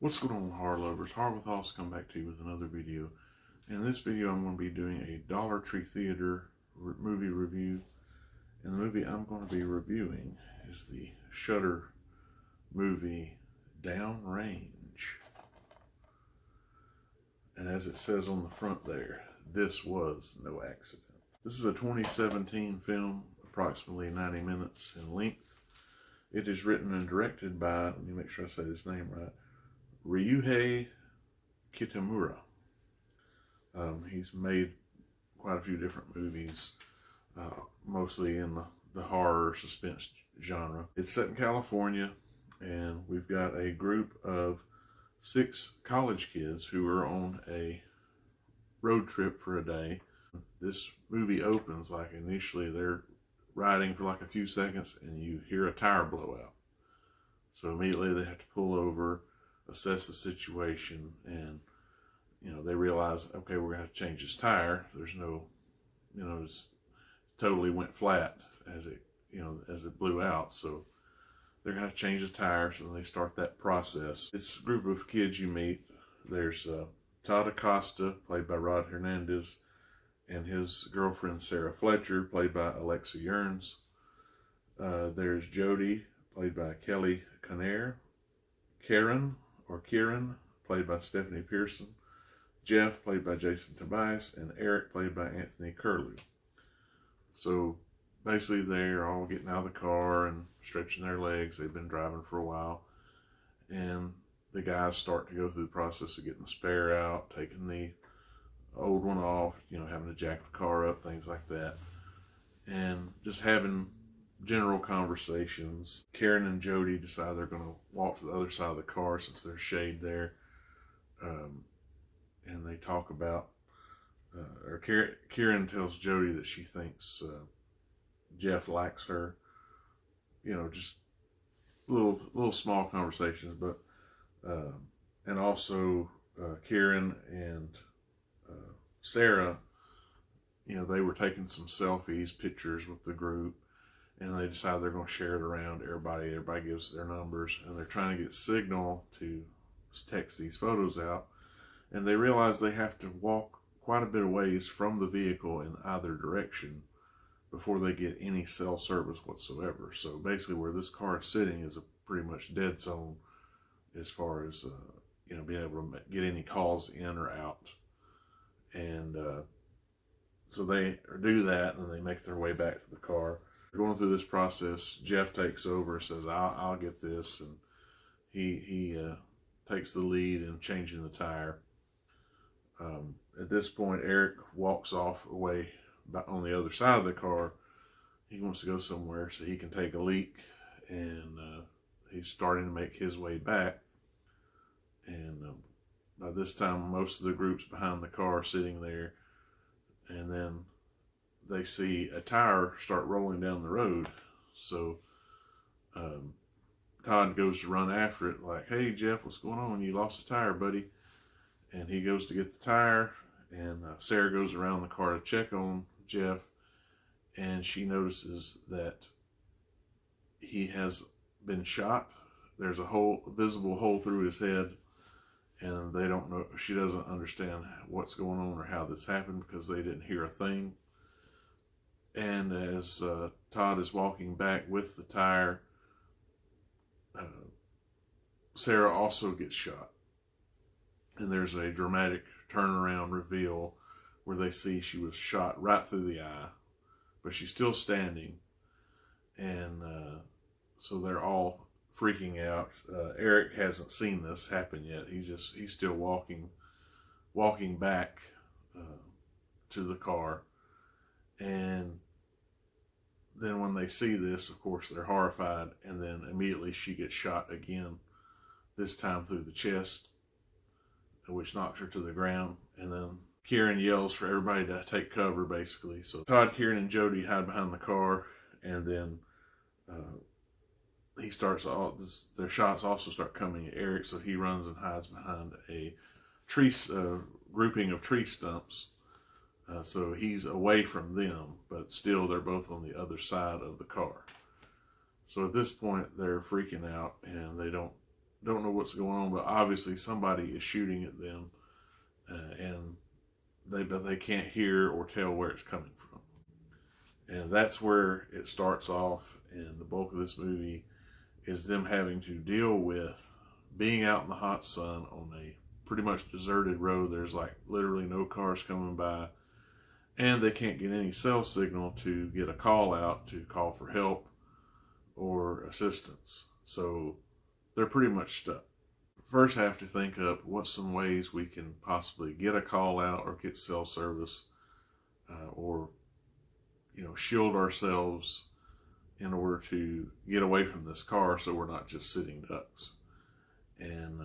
What's going on, horror lovers? HorrorWithHoss come back to you with another video. In this video, I'm going to be doing a Dollar Tree Theater movie review. And the movie I'm going to be reviewing is the Shudder movie Downrange. And as it says on the front there, this was no accident. This is a 2017 film, approximately 90 minutes in length. It is written and directed by, let me make sure I say his name right, Ryuhei Kitamura. He's made quite a few different movies, mostly in the horror suspense genre. It's set in California, and we've got a group of 6 college kids who are on a road trip for a day. This movie opens like initially they're riding for like a few seconds and you hear a tire blow out. So immediately they have to pull over, assess the situation, and they realize, okay, we're gonna have to change this tire. There's no, it's totally went flat as it blew out. So they're gonna have to change the tires, and they start that process. It's a group of kids you meet. There's Todd Acosta, played by Rod Hernandez, and his girlfriend Sarah Fletcher, played by Alexa Yerns. There's Jody, played by Kelly Conner, Kieran, played by Stephanie Pearson, Jeff, played by Jason Tobias, and Eric, played by Anthony Curlew. So basically they're all getting out of the car and stretching their legs. They've been driving for a while, and the guys start to go through the process of getting the spare out, taking the old one off, having to jack the car up, things like that, and just having general conversations. Karen and Jody decide they're going to walk to the other side of the car since there's shade there, and they talk about, Karen tells Jody that she thinks Jeff likes her. Just little small conversations, but and also Karen and Sarah, they were taking some selfies, pictures with the group, and they decide they're going to share it around everybody. Everybody gives their numbers, and they're trying to get signal to text these photos out, and they realize they have to walk quite a bit of ways from the vehicle in either direction before they get any cell service whatsoever. So basically where this car is sitting is a pretty much dead zone as far as being able to get any calls in or out. And so they do that, and they make their way back to the car. Going through this process, Jeff takes over and says, I'll get this, and he takes the lead in changing the tire. At this point, Eric walks off away on the other side of the car. He wants to go somewhere so he can take a leak, and he's starting to make his way back. And by this time, most of the group's behind the car sitting there, and then they see a tire start rolling down the road. So Todd goes to run after it like, hey Jeff, what's going on? You lost a tire, buddy. And he goes to get the tire, and Sarah goes around the car to check on Jeff, and she notices that he has been shot. There's a visible hole through his head, and they don't know, she doesn't understand what's going on or how this happened because they didn't hear a thing. And as Todd is walking back with the tire, Sarah also gets shot. And there's a dramatic turnaround reveal where they see she was shot right through the eye, but she's still standing. And so they're all freaking out. Eric hasn't seen this happen yet. He's still walking back to the car. And then when they see this, of course, they're horrified. And then immediately she gets shot again, this time through the chest, which knocks her to the ground. And then Kieran yells for everybody to take cover, basically. So Todd, Kieran, and Jody hide behind the car, and then their shots also start coming at Eric, so he runs and hides behind a grouping of tree stumps. So he's away from them, but still they're both on the other side of the car. So at this point, they're freaking out, and they don't don't know what's going on, but obviously somebody is shooting at them, and they can't hear or tell where it's coming from. And that's where it starts off, and the bulk of this movie is them having to deal with being out in the hot sun on a pretty much deserted road. There's like literally no cars coming by, and they can't get any cell signal to get a call out to call for help or assistance. So they're pretty much stuck. First, have to think up what's some ways we can possibly get a call out or get cell service, or shield ourselves in order to get away from this car, so we're not just sitting ducks. And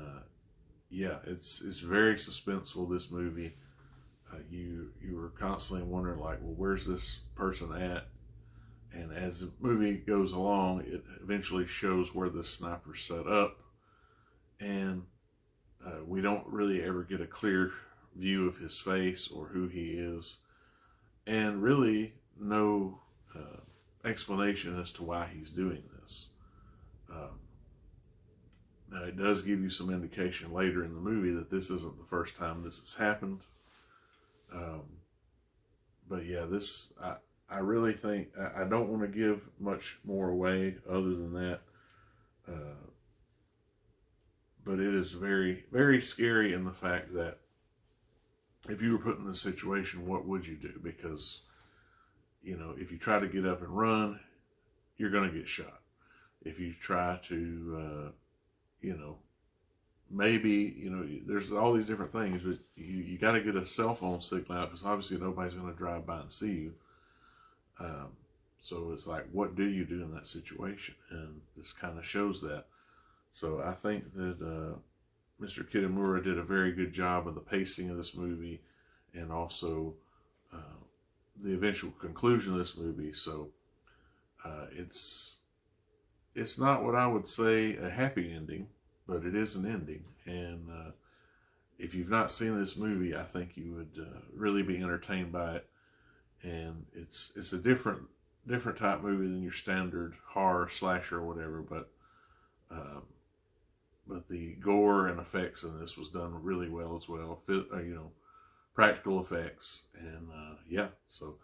yeah, it's very suspenseful, this movie. You were constantly wondering, like, well, where's this person at? And as the movie goes along, it eventually shows where the sniper's set up, and we don't really ever get a clear view of his face or who he is, and really no explanation as to why he's doing this. Now, it does give you some indication later in the movie that this isn't the first time this has happened. But yeah, I really think, I don't want to give much more away other than that. But it is very, very scary in the fact that if you were put in this situation, what would you do? Because, if you try to get up and run, you're going to get shot. If you try to, maybe, there's all these different things, but you got to get a cell phone signal out, because obviously nobody's going to drive by and see you. So it's like, what do you do in that situation? And this kind of shows that. So I think that Mr. Kitamura did a very good job of the pacing of this movie, and also the eventual conclusion of this movie. So it's not what I would say a happy ending, but it is an ending. And if you've not seen this movie, I think you would really be entertained by it. And it's a different type movie than your standard horror slasher or whatever, but the gore and effects in this was done really well as well. Practical effects, and yeah, so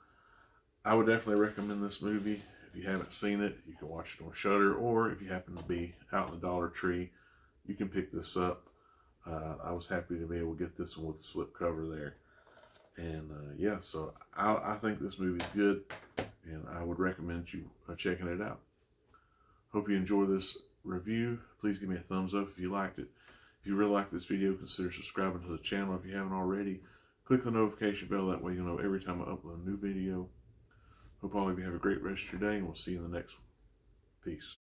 I would definitely recommend this movie. If you haven't seen it, you can watch it on Shudder, or if you happen to be out in the Dollar Tree, you can pick this up. I was happy to be able to get this one with the slip cover there. And yeah, so I think this movie is good, and I would recommend you checking it out. Hope you enjoy this review. Please give me a thumbs up if you liked it. If you really like this video, consider subscribing to the channel if you haven't already. Click the notification bell, that way you'll know every time I upload a new video. Hope all of you have a great rest of your day, and we'll see you in the next one. Peace.